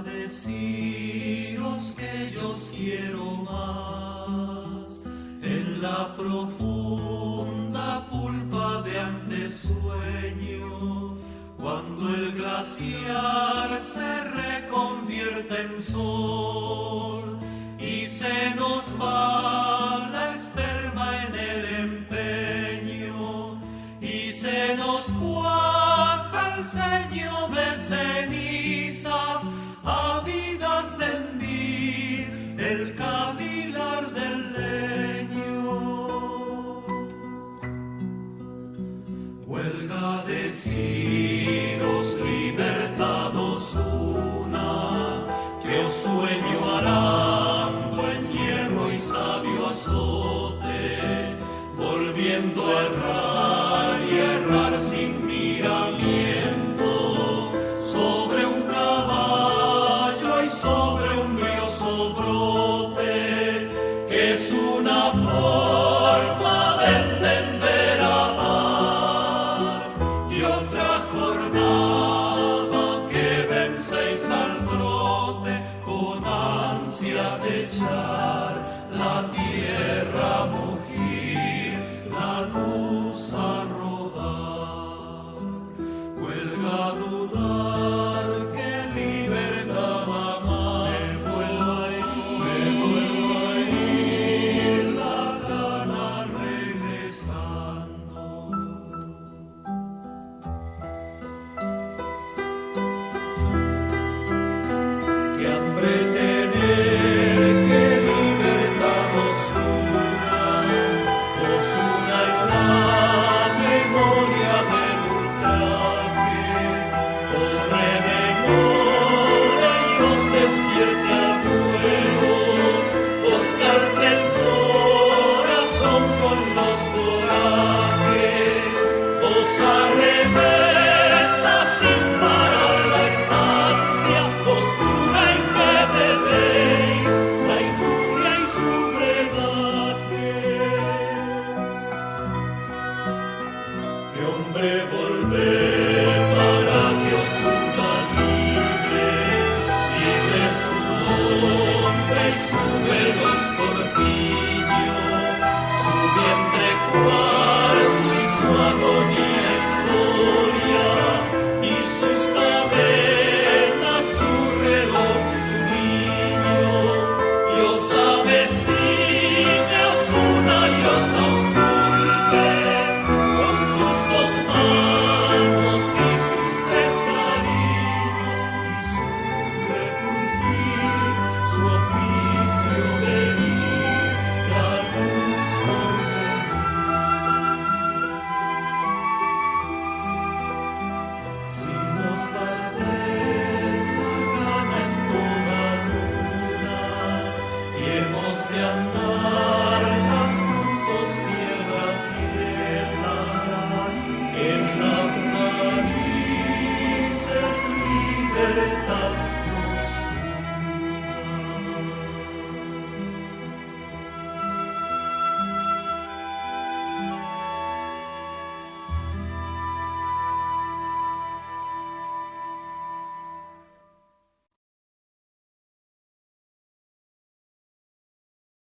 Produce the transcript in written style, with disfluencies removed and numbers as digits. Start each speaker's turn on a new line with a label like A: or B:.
A: deciros que yo os quiero más en la profunda pulpa de antesueño, cuando el glaciar se reconvierte en sol y se nos va la esperma en el empeño y se nos cuaja el ceño de cenizas ávidas de hendir el cavilar del leño. Huelga deciros, libertados una, que os sueño arando en hierro y sabio azote, volviendo a errar y errar sin miramiento, sobre un caballo y sobre un brioso brote, que es una forma de entender amar, y otra jornada que vencéis al trote, con ansias de echar la tierra a mugir, la luz a rodar. Huelga dudar que libertad amar, me vuelva a ir la gana regresando. Que hambre tener, que libertad os una en la memoria del ultraje, os rememore y os despierte al vuelo, os calce el corazón con los corajes, os arremeta sin parar la estancia oscura en que bebéis la injuria y su brebaje. Que hombre volver para que os una libre su hombre y su veloz corpín.